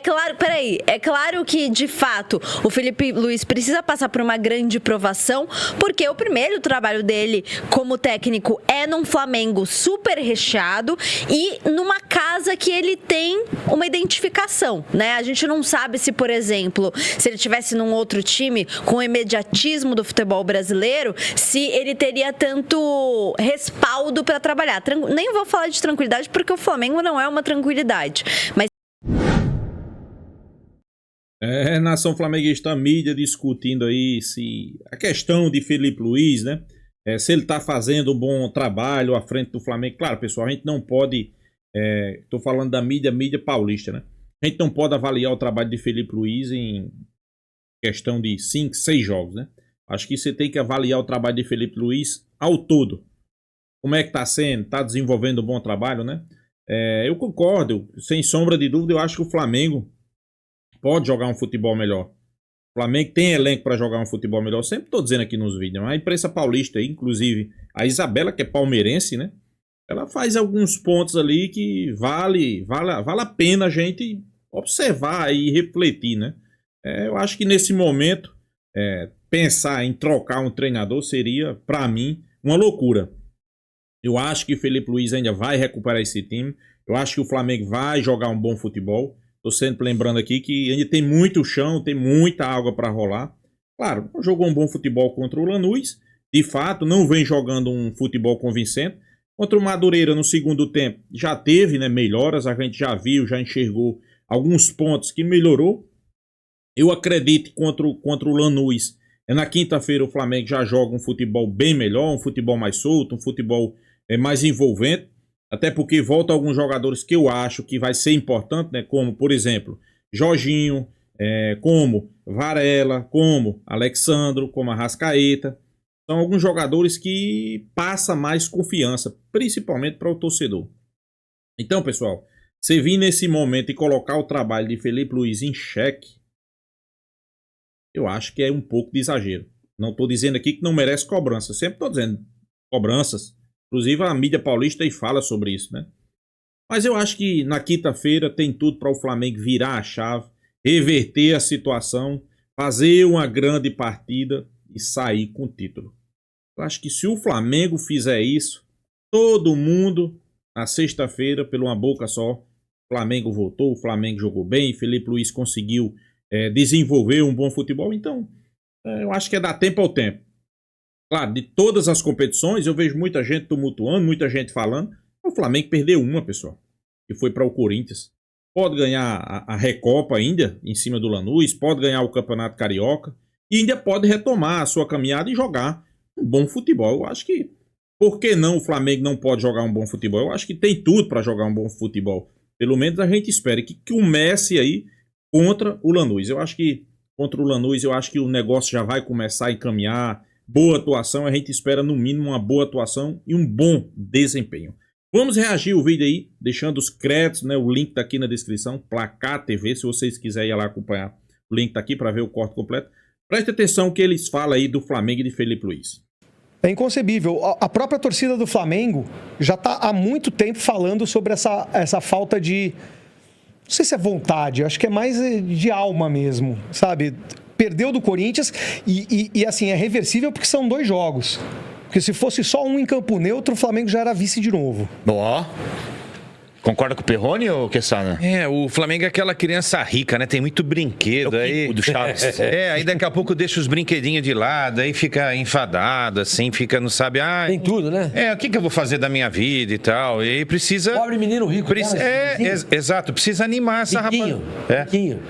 Claro, peraí, é claro que, de fato, o Felipe Luiz precisa passar por uma grande provação, porque o primeiro trabalho dele como técnico é num Flamengo super recheado e numa casa que ele tem uma identificação, né? A gente não sabe se, por exemplo, se ele tivesse num outro time com o imediatismo do futebol brasileiro, se ele teria tanto respaldo para trabalhar. Nem vou falar de tranquilidade, porque o Flamengo não é uma tranquilidade, mas Nação flamenguista, a mídia discutindo aí se a questão de Felipe Luiz, né? Se ele tá fazendo um bom trabalho à frente do Flamengo. Claro, pessoal, a gente não pode. Tô falando da mídia paulista, né? A gente não pode avaliar o trabalho de Felipe Luiz em questão de 5, 6 jogos, né? Acho que você tem que avaliar o trabalho de Felipe Luiz ao todo. Como é que tá sendo? Tá desenvolvendo um bom trabalho, né? Eu concordo, sem sombra de dúvida, eu acho que o Flamengo pode jogar um futebol melhor. O Flamengo tem elenco para jogar um futebol melhor. Sempre estou dizendo aqui nos vídeos. A imprensa paulista, inclusive a Isabela, que é palmeirense, né? Ela faz alguns pontos ali que vale a pena a gente observar e refletir, né? Eu acho que nesse momento, pensar em trocar um treinador seria, para mim, uma loucura. Eu acho que o Felipe Luiz ainda vai recuperar esse time. Eu acho que o Flamengo vai jogar um bom futebol. Estou sempre lembrando aqui que ainda tem muito chão, tem muita água para rolar. Claro, jogou um bom futebol contra o Lanús. De fato, não vem jogando um futebol convincente. Contra o Madureira, no segundo tempo, já teve, né, melhoras. A gente já viu, já enxergou alguns pontos que melhorou. Eu acredito que contra o Lanús, na quinta-feira, o Flamengo já joga um futebol bem melhor, um futebol mais solto, um futebol mais envolvente. Até porque voltam alguns jogadores que eu acho que vai ser importante, né? Como, por exemplo, Jorginho, como Varela, como Alexandro, como Arrascaeta. São alguns jogadores que passam mais confiança, principalmente para o torcedor. Então, pessoal, você vir nesse momento e colocar o trabalho de Felipe Luiz em xeque, eu acho que é um pouco de exagero. Não estou dizendo aqui que não merece cobrança. Sempre estou dizendo cobranças. Inclusive a mídia paulista aí fala sobre isso, né? Mas eu acho que na quinta-feira tem tudo para o Flamengo virar a chave, reverter a situação, fazer uma grande partida e sair com o título. Eu acho que se o Flamengo fizer isso, todo mundo, na sexta-feira, pela uma boca só, o Flamengo voltou, o Flamengo jogou bem, Felipe Luiz conseguiu desenvolver um bom futebol. Então, eu acho que é dar tempo ao tempo. Claro, de todas as competições, eu vejo muita gente tumultuando, muita gente falando. O Flamengo perdeu uma, pessoal, que foi para o Corinthians. Pode ganhar a Recopa ainda, em cima do Lanús, pode ganhar o Campeonato Carioca, e ainda pode retomar a sua caminhada e jogar um bom futebol. Eu acho que, por que não o Flamengo não pode jogar um bom futebol? Eu acho que tem tudo para jogar um bom futebol. Pelo menos a gente espera que comece aí contra o Lanús. Eu acho que contra o Lanús, eu acho que o negócio já vai começar a encaminhar. Boa atuação, a gente espera no mínimo uma boa atuação e um bom desempenho. Vamos reagir o vídeo aí, deixando os créditos, né? O link tá aqui na descrição, Placar TV, se vocês quiserem ir lá acompanhar, o link tá aqui para ver o corte completo. Preste atenção que eles falam aí do Flamengo e de Felipe Luiz. É inconcebível. A própria torcida do Flamengo já está há muito tempo falando sobre essa falta de... Não sei se é vontade, acho que é mais de alma mesmo, sabe? Perdeu do Corinthians e assim, é reversível porque são 2 jogos. Porque se fosse só um em campo neutro, o Flamengo já era vice de novo. Ó. Concorda com o Perrone ou Quessana? O Flamengo é aquela criança rica, né? Tem muito brinquedo. Aí do Chaves. Aí daqui a pouco deixa os brinquedinhos de lado, aí fica enfadado, assim, fica, não sabe... Tem tudo, né? O que eu vou fazer da minha vida e tal? E aí precisa... Pobre menino rico. Exato, precisa animar essa rapaziada.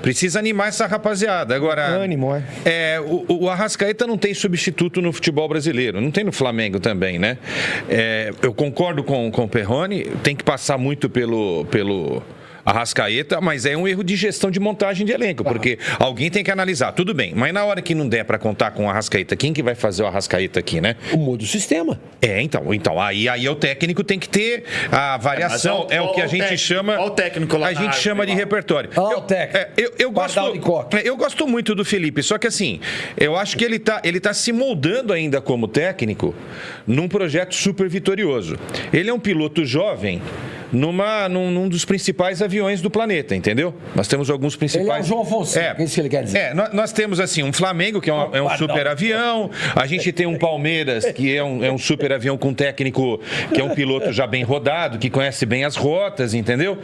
Precisa animar essa rapaziada. Agora... Ânimo, o Arrascaeta não tem substituto no futebol brasileiro, não tem no Flamengo também, né? Eu concordo com o Perrone, tem que passar muito pelo Arrascaeta, mas é um erro de gestão de montagem de elenco, porque alguém tem que analisar, tudo bem, mas na hora que não der para contar com o Arrascaeta, quem que vai fazer o Arrascaeta aqui, né? Muda o sistema. Então aí o técnico tem que ter a variação, o que a gente chama, o técnico lá, a gente chama de repertório. Eu gosto muito do Felipe, só que assim, eu acho que ele tá se moldando ainda como técnico num projeto super vitorioso. Ele é um piloto jovem, num dos principais aviões do planeta, entendeu? Nós temos alguns principais... Ele é o João Fonseca, é isso que ele quer dizer. Nós temos assim um Flamengo, que é um super avião, a gente tem um Palmeiras, que é um super avião com técnico, que é um piloto já bem rodado, que conhece bem as rotas, entendeu?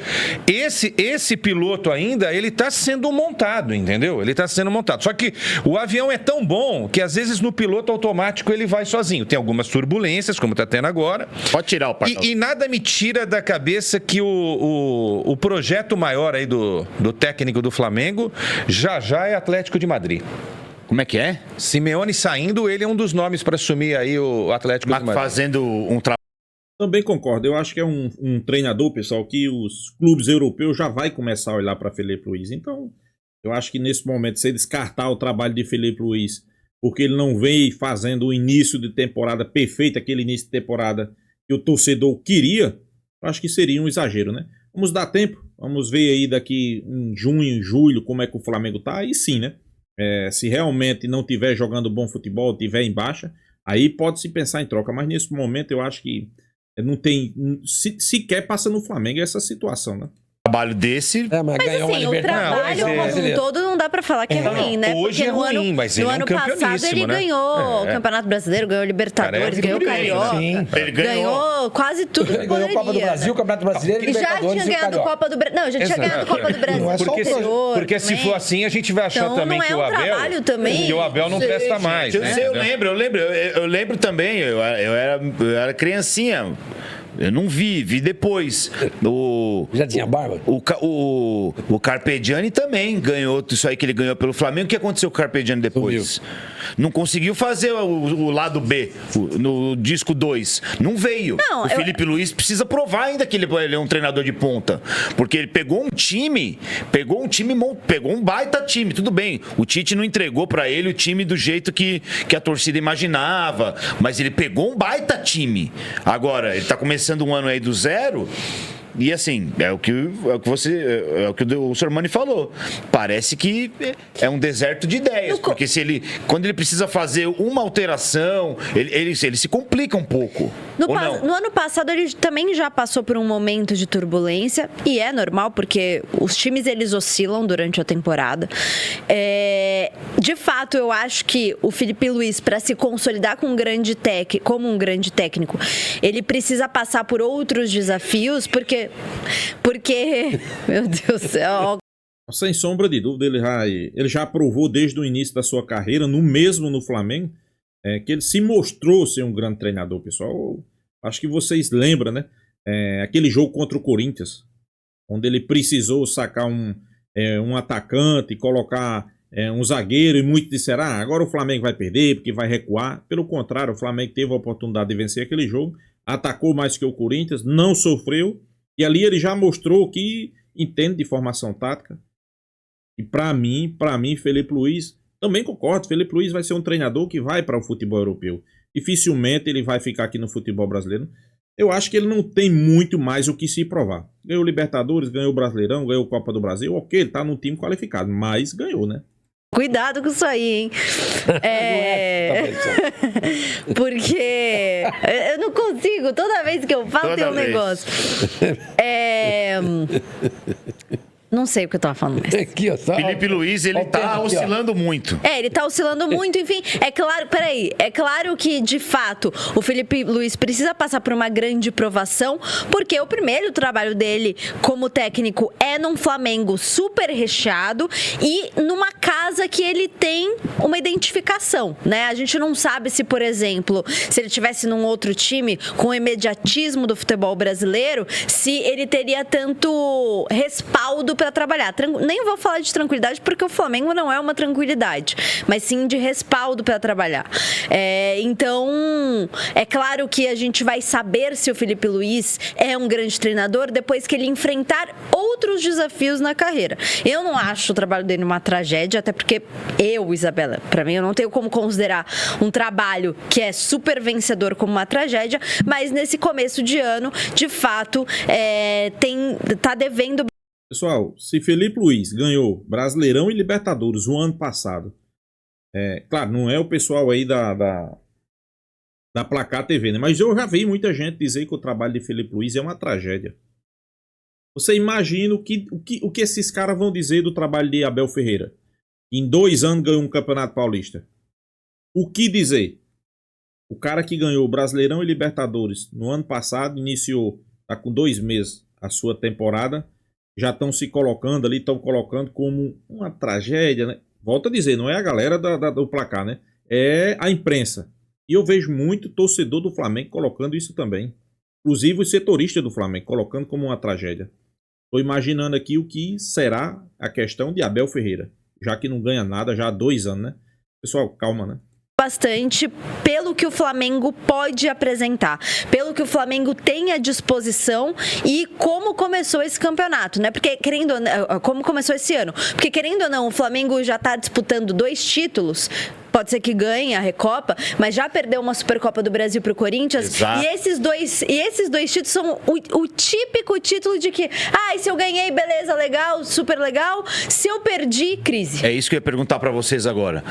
Esse piloto ainda, ele está sendo montado, entendeu? Ele está sendo montado. Só que o avião é tão bom que às vezes no piloto automático ele vai sozinho. Tem algumas turbulências, como está tendo agora. Pode tirar o pacote. E nada me tira da cabeça que o projeto maior aí do técnico do Flamengo já é Atlético de Madrid. Como é que é? Simeone saindo, ele é um dos nomes para assumir aí o Atlético de Madrid. Fazendo um trabalho. Também concordo. Eu acho que é um treinador, pessoal, que os clubes europeus já vai começar a olhar para Felipe Luiz. Então, eu acho que nesse momento, se descartar o trabalho de Felipe Luiz, porque ele não vem fazendo o início de temporada perfeito, aquele início de temporada que o torcedor queria, eu acho que seria um exagero, né? Vamos dar tempo, vamos ver aí daqui em junho, julho, como é que o Flamengo tá, aí sim, né? Se realmente não tiver jogando bom futebol, tiver em baixa, aí pode-se pensar em troca, mas nesse momento eu acho que não tem, sequer passa no Flamengo essa situação, né? Trabalho desse. Mas ganhou assim, o trabalho como um todo não dá pra falar que é ruim, né? Hoje porque é ruim, mas ele no é um ano passado campeoníssimo, ele né? ganhou o Campeonato Brasileiro, ganhou o Libertadores, ganhou o Carioca. Sim. Ele Ganhou quase tudo. Ele ganhou a Copa do Brasil, o Campeonato Brasileiro, E já Libertadores tinha e o ganhado Carioca. Copa do Brasil. Não, já tinha ganhado Copa do Brasil. Não é só anterior Porque se também. for assim, a gente vai achar Então, também não é que o um Abel... trabalho também. Que o Abel não presta mais, Eu né? sei, eu lembro também, eu era criancinha. Eu não vi depois. Já tinha barba? O Carpegiani também ganhou isso aí que ele ganhou pelo Flamengo. O que aconteceu com o Carpegiani depois? Não conseguiu fazer o lado B, no disco 2. Não veio. Não, Felipe Luiz precisa provar ainda que ele é um treinador de ponta. Porque ele pegou um baita time. Tudo bem, o Tite não entregou pra ele o time do jeito que a torcida imaginava. Mas ele pegou um baita time. Agora, ele tá começando um ano aí do zero. E assim, é o que o Sormani falou. Parece que é um deserto de ideias. Porque quando ele precisa fazer uma alteração, ele se complica um pouco. No ano passado ele também já passou por um momento de turbulência, e é normal porque os times eles oscilam durante a temporada. De fato, eu acho que o Felipe Luiz, para se consolidar como um grande técnico, ele precisa passar por outros desafios, porque meu Deus do céu. Sem sombra de dúvida, ele já provou desde o início da sua carreira, no Flamengo, que ele se mostrou ser um grande treinador, pessoal. Acho que vocês lembram, né? Aquele jogo contra o Corinthians, onde ele precisou sacar um atacante, colocar um zagueiro, e muitos disseram, agora o Flamengo vai perder porque vai recuar. Pelo contrário, o Flamengo teve a oportunidade de vencer aquele jogo, atacou mais que o Corinthians, não sofreu, e ali ele já mostrou que entende de formação tática. E para mim, Felipe Luiz, também concordo, Felipe Luiz vai ser um treinador que vai para o futebol europeu. Dificilmente ele vai ficar aqui no futebol brasileiro. Eu acho que ele não tem muito mais o que se provar. Ganhou o Libertadores, ganhou o Brasileirão, ganhou a Copa do Brasil. Ok, ele tá num time qualificado, mas ganhou, né? Cuidado com isso aí, hein? Porque eu não consigo, toda vez que eu falo tem um negócio. Não sei o que eu tava falando mais. Aqui, ó, Felipe Luiz, ele tá oscilando muito. Ele tá oscilando muito, enfim. É claro que, de fato, o Felipe Luiz precisa passar por uma grande provação, porque o primeiro trabalho dele como técnico é num Flamengo super recheado e numa casa que ele tem uma identificação, né? A gente não sabe se, por exemplo, se ele tivesse num outro time com o imediatismo do futebol brasileiro, se ele teria tanto respaldo para trabalhar. Nem vou falar de tranquilidade porque o Flamengo não é uma tranquilidade, mas sim de respaldo para trabalhar. Então, é claro que a gente vai saber se o Felipe Luiz é um grande treinador depois que ele enfrentar outros desafios na carreira. Eu não acho o trabalho dele uma tragédia, até porque Isabela, para mim, eu não tenho como considerar um trabalho que é super vencedor como uma tragédia, mas nesse começo de ano, de fato, tá devendo. Pessoal, se Felipe Luiz ganhou Brasileirão e Libertadores o ano passado, claro, não é o pessoal aí da Placar TV, né? Mas eu já vi muita gente dizer que o trabalho de Felipe Luiz é uma tragédia. Você imagina o que esses caras vão dizer do trabalho de Abel Ferreira. Em 2 anos ganhou um Campeonato Paulista. O que dizer? O cara que ganhou Brasileirão e Libertadores no ano passado, iniciou, tá com 2 meses a sua temporada, já estão se colocando ali, estão colocando como uma tragédia, né? Volto a dizer, não é a galera do placar, né? É a imprensa. E eu vejo muito torcedor do Flamengo colocando isso também. Inclusive os setoristas do Flamengo colocando como uma tragédia. Estou imaginando aqui o que será a questão de Abel Ferreira. Já que não ganha nada já há 2 anos, né? Pessoal, calma, né? Bastante pelo que o Flamengo pode apresentar, pelo que o Flamengo tem à disposição e como começou esse campeonato, né? Porque querendo ou não, como começou esse ano, porque querendo ou não, o Flamengo já está disputando 2 títulos. Pode ser que ganhe a Recopa, mas já perdeu uma Supercopa do Brasil para o Corinthians. Exato. E esses dois títulos são o típico título de que, se eu ganhei, beleza, legal, super legal. Se eu perdi, crise. É isso que eu ia perguntar para vocês agora.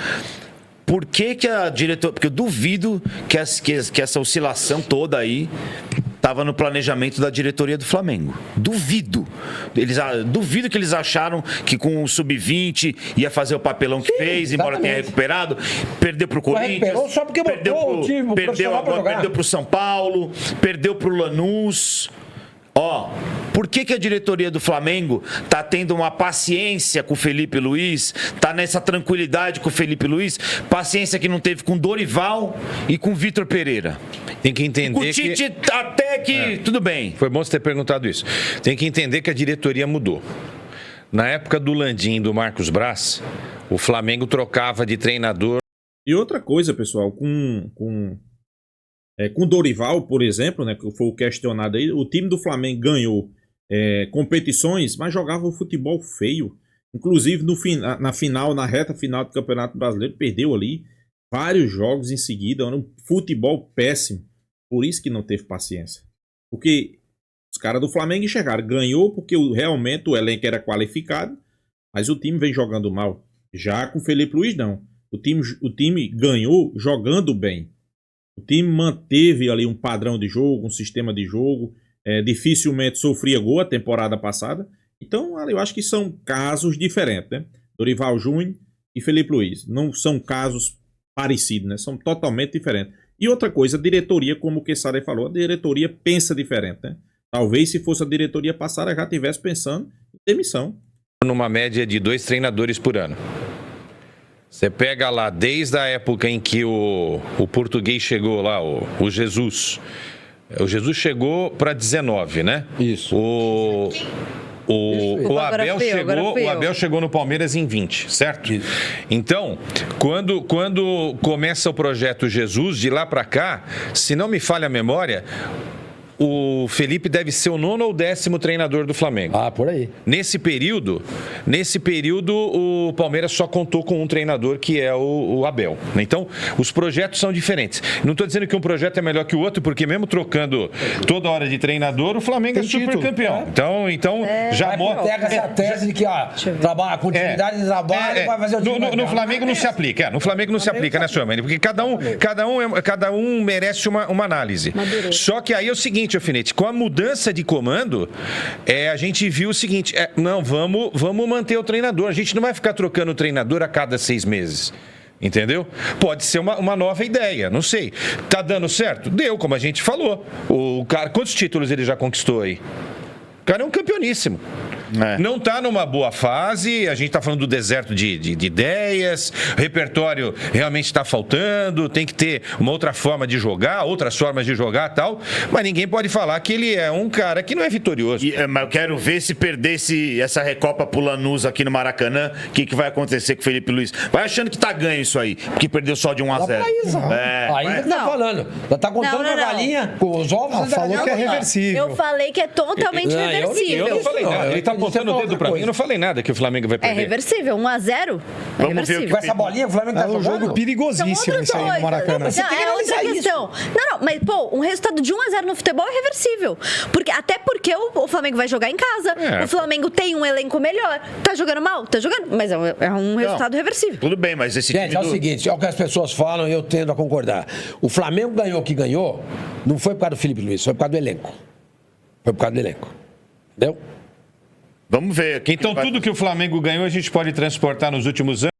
Por que a diretora... Porque eu duvido que essa oscilação toda aí estava no planejamento da diretoria do Flamengo. Duvido. Duvido que eles acharam que com o Sub-20 ia fazer o papelão que fez, embora tenha recuperado. Perdeu para o Corinthians. Só porque botou o time perdeu para o São Paulo, perdeu para o Lanús. Por que a diretoria do Flamengo tá tendo uma paciência com o Felipe Luiz, tá nessa tranquilidade com o Felipe Luiz, paciência que não teve com Dorival e com Vitor Pereira? Tem que entender com o Tite até que tudo bem. Foi bom você ter perguntado isso. Tem que entender que a diretoria mudou. Na época do Landim e do Marcos Braz, o Flamengo trocava de treinador. E outra coisa, pessoal, com Dorival, por exemplo, né, que foi o questionado aí, o time do Flamengo ganhou competições, mas jogava um futebol feio. Inclusive na reta final do Campeonato Brasileiro, perdeu ali vários jogos em seguida, era um futebol péssimo. Por isso que não teve paciência. Porque os caras do Flamengo enxergaram, ganhou porque realmente o elenco era qualificado, mas o time vem jogando mal. Já com o Felipe Luiz, não. O time ganhou jogando bem. O time manteve ali um padrão de jogo, um sistema de jogo, dificilmente sofria gol a temporada passada. Então, eu acho que são casos diferentes, né? Dorival Júnior e Felipe Luiz. Não são casos parecidos, né? São totalmente diferentes. E outra coisa, a diretoria, como o Quesada falou, a diretoria pensa diferente, né? Talvez se fosse a diretoria passada já estivesse pensando em demissão. Numa média de 2 treinadores por ano. Você pega lá, desde a época em que o português chegou lá, o Jesus. O Jesus chegou para 19, né? Isso. O Abel chegou no Palmeiras em 20, certo? Isso. Então, quando começa o projeto Jesus, de lá para cá, se não me falha a memória, o Felipe deve ser o 9º ou 10º treinador do Flamengo. Por aí. Nesse período, o Palmeiras só contou com um treinador, que é o Abel. Então, os projetos são diferentes. Não estou dizendo que um projeto é melhor que o outro, porque mesmo trocando toda hora de treinador, o Flamengo é super campeão. Então já mostra... essa tese de que a continuidade de trabalho vai fazer o time no Flamengo não se aplica. No Flamengo não se aplica, né, senhor? Porque cada um merece uma análise. Só que aí é o seguinte, Alfinete, com a mudança de comando, a gente viu o seguinte, vamos manter o treinador, a gente não vai ficar trocando o treinador a cada 6 meses. Entendeu? Pode ser uma nova ideia, não sei. Tá dando certo? Deu, como a gente falou. O cara, quantos títulos ele já conquistou aí? O cara é um campeoníssimo. Não está numa boa fase, a gente está falando do deserto de ideias, o repertório realmente está faltando, tem que ter uma outra forma de jogar, outras formas de jogar e tal, mas ninguém pode falar que ele é um cara que não é vitorioso. Mas eu quero ver se perdesse essa Recopa pro Lanús aqui no Maracanã, o que vai acontecer com o Felipe Luiz. Vai achando que tá ganho isso aí, porque perdeu só de 1-0. Aí você tá falando, já tá contando a galinha com os ovos. Falou que é reversível. Eu falei que é totalmente reversível. Eu não falei nada, ele tá apontando o dedo pra mim, eu não falei nada que o Flamengo vai perder. É reversível, 1-0. Vamos ver com essa bolinha, o Flamengo tá um jogo perigosíssimo isso aí no Maracanã. É outra questão. Não, mas um resultado de 1-0 no futebol é reversível. Até porque o Flamengo vai jogar em casa, o Flamengo tem um elenco melhor. Tá jogando mal? Tá jogando, mas é um resultado reversível. Tudo bem, mas esse time é o seguinte, é o que as pessoas falam e eu tendo a concordar. O Flamengo ganhou o que ganhou, não foi por causa do Felipe Luiz, foi por causa do elenco. Entendeu? Vamos ver. Então, tudo que o Flamengo ganhou, a gente pode transportar nos últimos anos?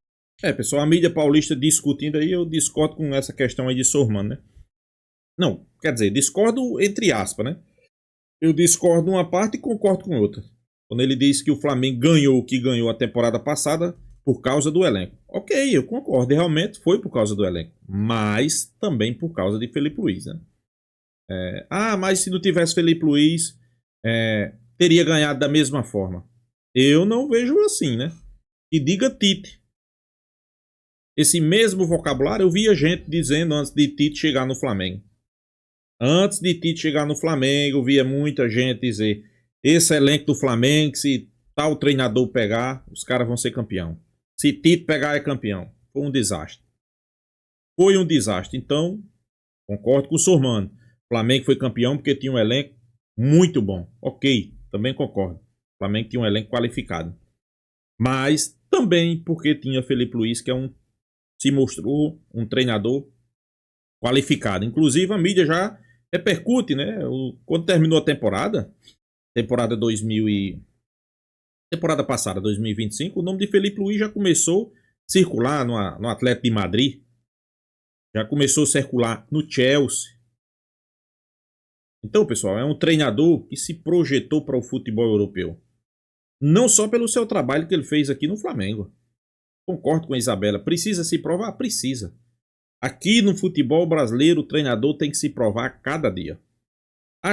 Pessoal, a mídia paulista discutindo aí, eu discordo com essa questão aí de Sormano, né? Não, quer dizer, discordo entre aspas, né? Eu discordo uma parte e concordo com outra. Quando ele diz que o Flamengo ganhou o que ganhou a temporada passada por causa do elenco. Ok, eu concordo, e realmente foi por causa do elenco. Mas também por causa de Felipe Luiz, né? Mas se não tivesse Felipe Luiz, teria ganhado da mesma forma. Eu não vejo assim, né? E diga Tite. Esse mesmo vocabulário eu via gente dizendo antes de Tite chegar no Flamengo. Antes de Tite chegar no Flamengo, eu via muita gente dizer: esse elenco do Flamengo, se tal treinador pegar, os caras vão ser campeão. Se Tite pegar, é campeão. Foi um desastre. Foi um desastre. Então, concordo com o Sormano. O Flamengo foi campeão porque tinha um elenco muito bom. Ok, também concordo. O Flamengo tinha um elenco qualificado. Mas também porque tinha Felipe Luiz, que se mostrou um treinador qualificado. Inclusive, a mídia já repercute, né? Quando terminou a temporada passada, 2025, o nome de Felipe Luiz já começou a circular no Atlético de Madrid. Já começou a circular no Chelsea. Então, pessoal, é um treinador que se projetou para o futebol europeu. Não só pelo seu trabalho que ele fez aqui no Flamengo. Concordo com a Isabela. Precisa se provar? Precisa. Aqui no futebol brasileiro, o treinador tem que se provar a cada dia.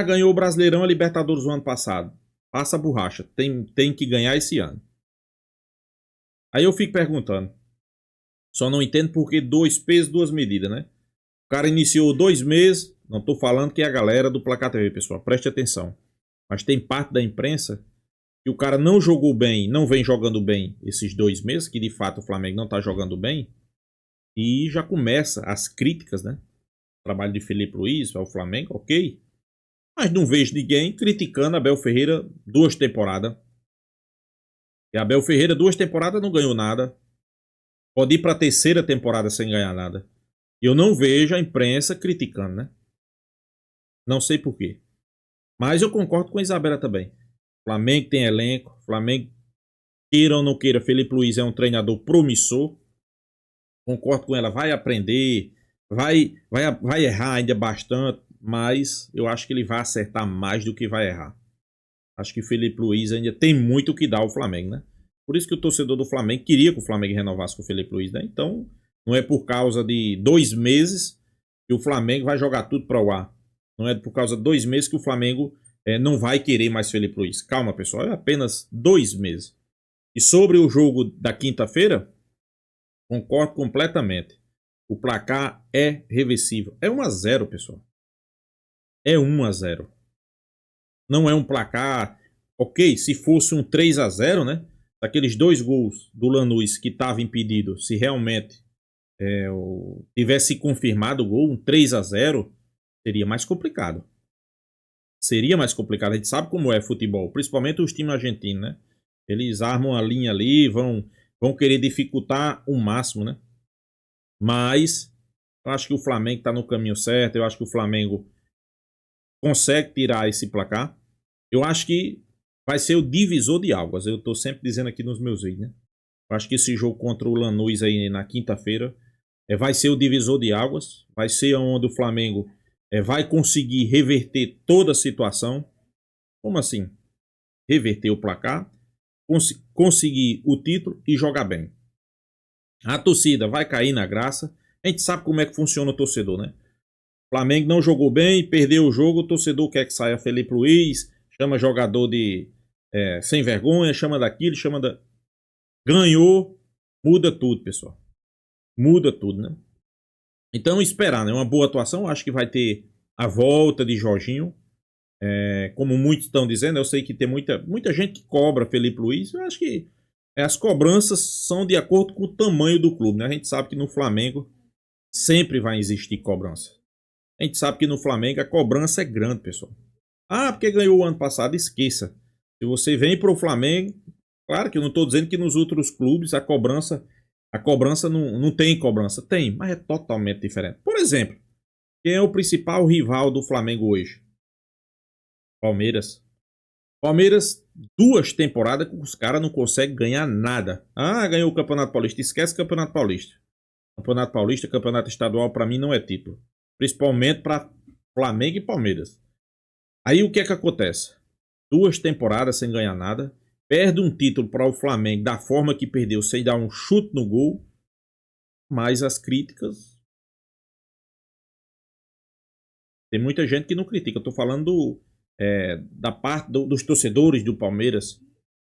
Ganhou o Brasileirão, a Libertadores no ano passado. Passa a borracha. Tem que ganhar esse ano. Aí eu fico perguntando. Só não entendo por que 2 pesos, 2 medidas, né? O cara iniciou 2 meses. Não estou falando que é a galera do Placar TV, pessoal. Preste atenção. Mas tem parte da imprensa que o cara não jogou bem, não vem jogando bem esses 2 meses, que de fato o Flamengo não está jogando bem. E já começa as críticas, né? O trabalho de Felipe Luiz ao Flamengo, ok. Mas não vejo ninguém criticando Abel Ferreira 2 temporadas. E Abel Ferreira 2 temporadas não ganhou nada. Pode ir para a 3ª temporada sem ganhar nada. Eu não vejo a imprensa criticando, né? Não sei porquê. Mas eu concordo com a Isabela também. Flamengo tem elenco. Flamengo, queira ou não queira, Felipe Luiz é um treinador promissor. Concordo com ela, vai aprender, vai errar ainda bastante, mas eu acho que ele vai acertar mais do que vai errar. Acho que Felipe Luiz ainda tem muito o que dar ao Flamengo, né? Por isso que o torcedor do Flamengo queria que o Flamengo renovasse com o Felipe Luiz, né? Então, não é por causa de 2 meses que o Flamengo vai jogar tudo para o ar. Não é por causa de 2 meses que o Flamengo não vai querer mais Felipe Luiz. Calma, pessoal, é apenas 2 meses. E sobre o jogo da quinta-feira, concordo completamente. O placar é reversível. É 1-0, pessoal. É 1-0. Não é um placar... Ok, se fosse um 3-0, né? Daqueles 2 gols do Lanús que estava impedido, se realmente tivesse confirmado o gol, um 3-0, seria mais complicado. Seria mais complicado. A gente sabe como é futebol, principalmente os times argentinos, né? Eles armam a linha ali, vão querer dificultar o máximo, né? Mas eu acho que o Flamengo está no caminho certo. Eu acho que o Flamengo consegue tirar esse placar. Eu acho que vai ser o divisor de águas. Eu estou sempre dizendo aqui nos meus vídeos, né? Eu acho que esse jogo contra o Lanús aí na quinta-feira vai ser o divisor de águas. Vai ser onde o Flamengo vai conseguir reverter toda a situação. Como assim? Reverter o placar, conseguir o título e jogar bem. A torcida vai cair na graça. A gente sabe como é que funciona o torcedor, né? O Flamengo não jogou bem, perdeu o jogo, o torcedor quer que saia Felipe Luiz, chama jogador de sem vergonha, chama daquilo, chama da... Ganhou, muda tudo, pessoal. Muda tudo, né? Então, esperar, né? Uma boa atuação, acho que vai ter a volta de Jorginho. Como muitos estão dizendo, eu sei que tem muita gente que cobra Felipe Luiz. Eu acho que as cobranças são de acordo com o tamanho do clube, né? A gente sabe que no Flamengo sempre vai existir cobrança. A gente sabe que no Flamengo a cobrança é grande, pessoal. Porque ganhou o ano passado, esqueça. Se você vem para o Flamengo, claro que eu não estou dizendo que nos outros clubes a cobrança não tem cobrança. Tem, mas é totalmente diferente. Por exemplo, quem é o principal rival do Flamengo hoje? Palmeiras. Palmeiras, 2 temporadas que os caras não conseguem ganhar nada. Ah, ganhou o Campeonato Paulista. Esquece o Campeonato Paulista. Campeonato Paulista, Campeonato Estadual, pra mim não é título. Principalmente pra Flamengo e Palmeiras. Aí o que é que acontece? 2 temporadas sem ganhar nada. Perde um título para o Flamengo da forma que perdeu, sem dar um chute no gol. Mas as críticas... Tem muita gente que não critica. Eu tô falando da parte dos torcedores do Palmeiras.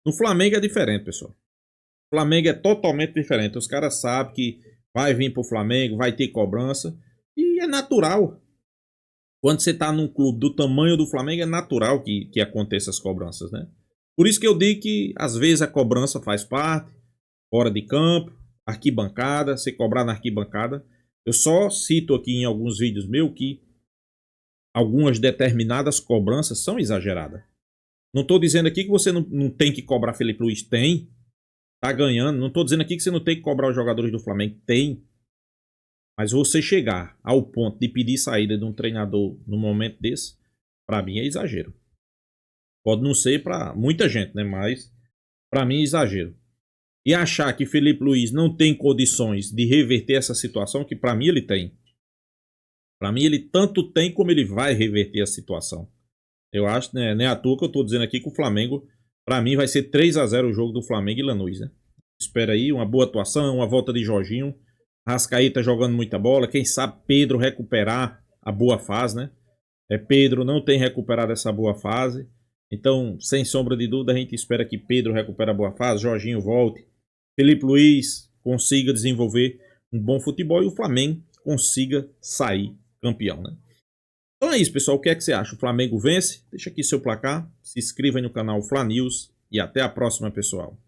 No Flamengo é diferente, pessoal. O Flamengo é totalmente diferente. Os caras sabem que vai vir pro Flamengo, vai ter cobrança. E é natural. Quando você tá num clube do tamanho do Flamengo, é natural que aconteça as cobranças, né? Por isso que eu digo que às vezes a cobrança faz parte, fora de campo, arquibancada, você cobrar na arquibancada. Eu só cito aqui em alguns vídeos meus que algumas determinadas cobranças são exageradas. Não estou dizendo aqui que você não tem que cobrar Felipe Luiz. Tem. Tá ganhando. Não estou dizendo aqui que você não tem que cobrar os jogadores do Flamengo. Tem. Mas você chegar ao ponto de pedir saída de um treinador num momento desse, para mim é exagero. Pode não ser para muita gente, né? Mas para mim é exagero. E achar que Felipe Luiz não tem condições de reverter essa situação, que para mim ele tem. Para mim ele tanto tem como ele vai reverter a situação. Eu acho, né, nem à toa que eu estou dizendo aqui que o Flamengo, para mim vai ser 3-0 o jogo do Flamengo e Lanús, né? Espera aí, uma boa atuação, uma volta de Jorginho. Rascaeta jogando muita bola. Quem sabe Pedro recuperar a boa fase, né? Pedro não tem recuperado essa boa fase. Então, sem sombra de dúvida, a gente espera que Pedro recupere a boa fase, Jorginho volte, Felipe Luiz consiga desenvolver um bom futebol e o Flamengo consiga sair campeão, né? Então é isso, pessoal. O que é que você acha? O Flamengo vence? Deixa aqui seu placar, se inscreva aí no canal Fla News e até a próxima, pessoal.